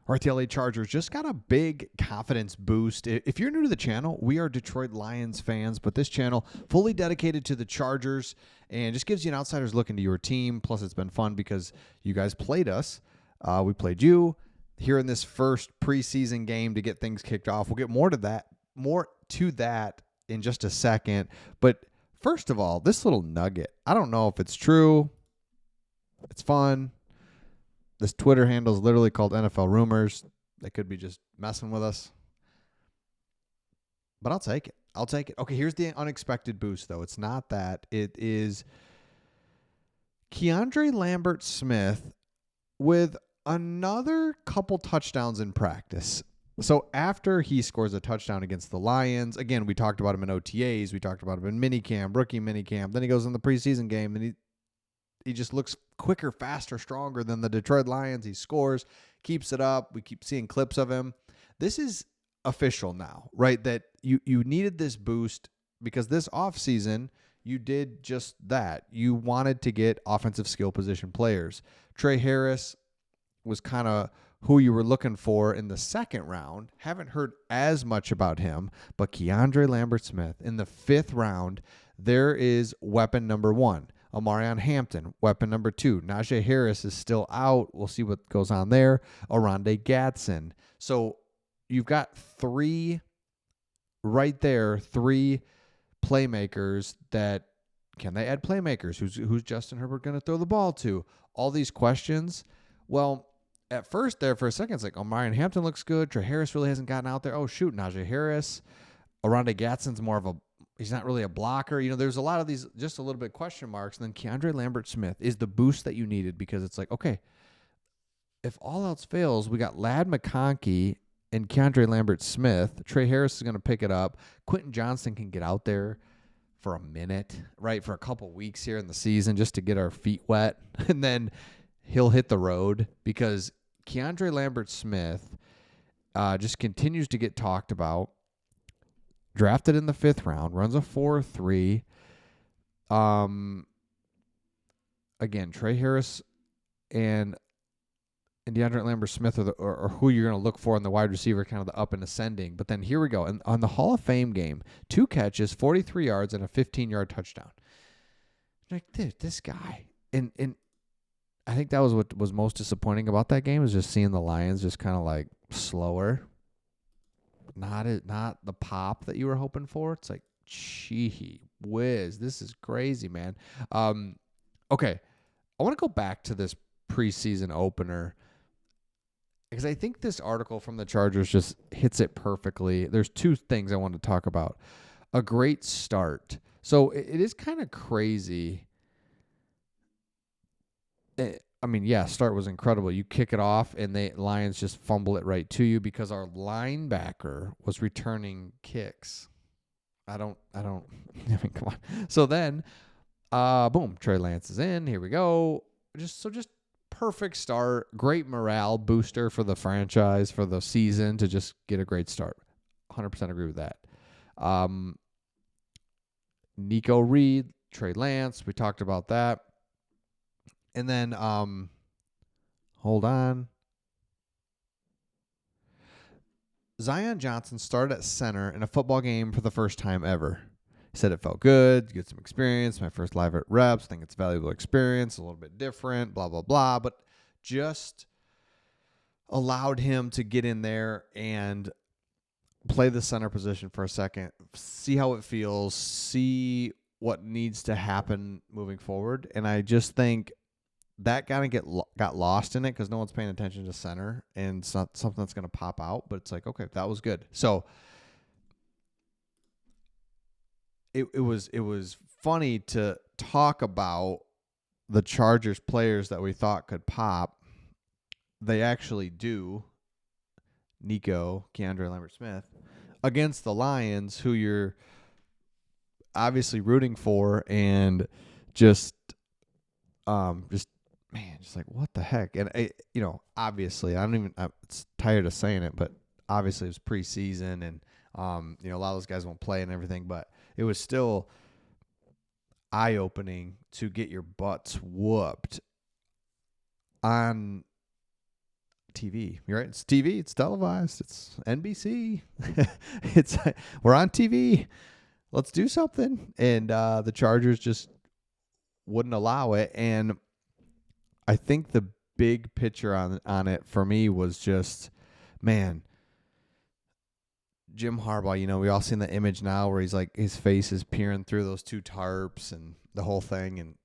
All right, the LA Chargers just got a big confidence boost. If you're new to the channel, we are Detroit Lions fans, but this channel fully dedicated to the Chargers and just gives you an outsider's look into your team. Plus, it's been fun because you guys played us. We played you here in this first preseason game to get things kicked off. We'll get more to that in just a second. But first of all, this little nugget, I don't know if it's true. It's fun. This Twitter handle is literally called NFL Rumors. They could be just messing with us. But I'll take it. Okay, here's the unexpected boost, though. It's not that. It is Keandre Lambert-Smith with another couple touchdowns in practice. So after he scores a touchdown against the Lions, again, we talked about him in OTAs. We talked about him in minicamp, rookie minicamp. Then he goes in the preseason game, and he just looks quicker, faster, stronger than the Detroit Lions. He scores, keeps it up. We keep seeing clips of him. This is official now, right? That you needed this boost because this offseason, you did just that. You wanted to get offensive skill position players. Trey Harris was kind of who you were looking for in the second round. Haven't heard as much about him, but Keandre Lambert-Smith in the 5th round, there is weapon number 1. Omarion Hampton, weapon number 2. Najee Harris is still out. We'll see what goes on there. Oronde Gadsden. So you've got 3 right there, 3 playmakers that can they add playmakers? Who's Justin Herbert going to throw the ball to? All these questions. Well, at first there for a second, it's like, Omarion Hampton looks good. Trey Harris really hasn't gotten out there. Oh, shoot, Najee Harris. Oronde Gadsden's more of a he's not really a blocker. There's a lot of these just a little bit question marks. And then Keandre Lambert-Smith is the boost that you needed because it's like, okay, if all else fails, we got Ladd McConkey and Keandre Lambert-Smith. Trey Harris is going to pick it up. Quentin Johnston can get out there for a minute, right, for a couple weeks here in the season just to get our feet wet. And then he'll hit the road because Keandre Lambert-Smith just continues to get talked about. Drafted in the 5th round, runs a 4.3. Again, Trey Harris and DeAndre Lambert-Smith are who you're going to look for in the wide receiver, kind of the up and ascending. But then here we go. And on the Hall of Fame game, 2 catches, 43 yards, and a 15-yard touchdown. Like, dude, this guy. And I think that was what was most disappointing about that game is just seeing the Lions just kind of like slower. Not the pop that you were hoping for. It's like, gee whiz, this is crazy, man. Okay, I want to go back to this preseason opener because I think this article from the Chargers just hits it perfectly. There's 2 things I want to talk about. A great start. So it is kind of crazy. Start was incredible. You kick it off, and the Lions just fumble it right to you because our linebacker was returning kicks. Come on. So then, boom, Trey Lance is in. Here we go. Just perfect start. Great morale booster for the franchise, for the season to just get a great start. 100% agree with that. Nico Reed, Trey Lance, we talked about that. And then, hold on. Zion Johnson started at center in a football game for the first time ever. He said it felt good, get some experience. My first live at reps. I think it's valuable experience, a little bit different, blah, blah, blah. But just allowed him to get in there and play the center position for a second, see how it feels, see what needs to happen moving forward. And I just think that kind of got lost in it because no one's paying attention to center, and it's not something that's going to pop out. But it's like, okay, that was good. So it was funny to talk about the Chargers players that we thought could pop. They actually do. Keandre Lambert-Smith against the Lions, who you're obviously rooting for, and just like, what the heck? And obviously, I'm tired of saying it, but obviously it was preseason, and a lot of those guys won't play and everything, but it was still eye-opening to get your butts whooped on TV. You're right. It's TV. It's televised. It's NBC. We're on TV. Let's do something. And the Chargers just wouldn't allow it. And I think the big picture on it for me was just, man, Jim Harbaugh, we all seen the image now where he's like, his face is peering through those two tarps and the whole thing. And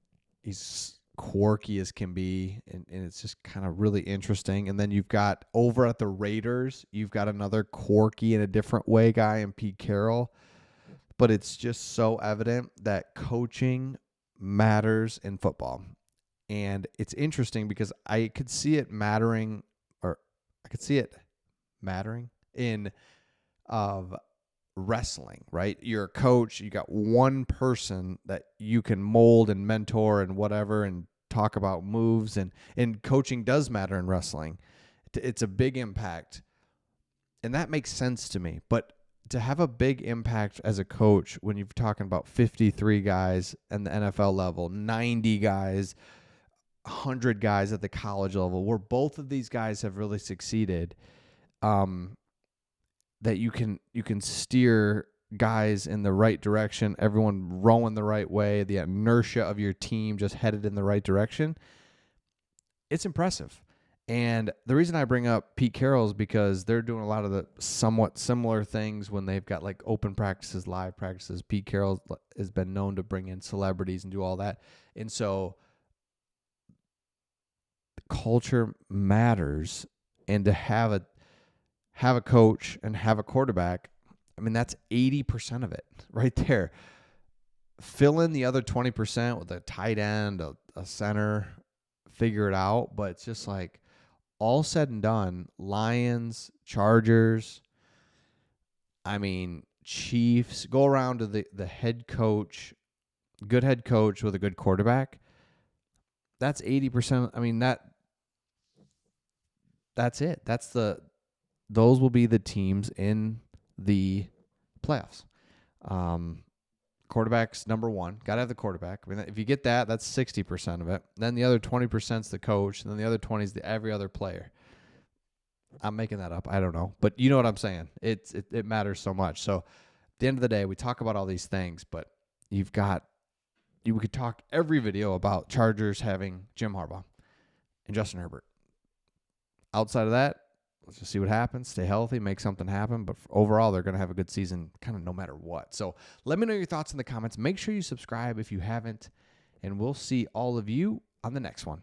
he's quirky as can be. And it's just kind of really interesting. And then you've got over at the Raiders, you've got another quirky in a different way guy in Pete Carroll. But it's just so evident that coaching matters in football. And it's interesting because I could see it mattering in of wrestling, right? You're a coach, you got one person that you can mold and mentor and whatever and talk about moves, and coaching does matter in wrestling. It's a big impact. And that makes sense to me. But to have a big impact as a coach when you're talking about 53 guys at the NFL level, 90 guys, 100 guys at the college level, where both of these guys have really succeeded, that you can steer guys in the right direction, everyone rowing the right way, the inertia of your team just headed in the right direction. It's impressive. And the reason I bring up Pete Carroll is because they're doing a lot of the somewhat similar things when they've got like open practices, live practices. Pete Carroll has been known to bring in celebrities and do all that. And so culture matters, and to have a coach and have a quarterback, I mean, that's 80% of it right there. Fill in the other 20% with a tight end, a center, figure it out. But it's just like all said and done, Lions, Chargers, Chiefs, go around to the head coach, good head coach with a good quarterback. That's 80%. That's it. Those will be the teams in the playoffs. Quarterback's number one. Got to have the quarterback. If you get that, that's 60% of it. Then the other 20% is the coach, and then the other 20 is every other player. I'm making that up. I don't know. But you know what I'm saying. It matters so much. So at the end of the day, we talk about all these things, but we could talk every video about Chargers having Jim Harbaugh and Justin Herbert. Outside of that, let's just see what happens. Stay healthy, make something happen. But overall, they're going to have a good season kind of no matter what. So let me know your thoughts in the comments. Make sure you subscribe if you haven't. And we'll see all of you on the next one.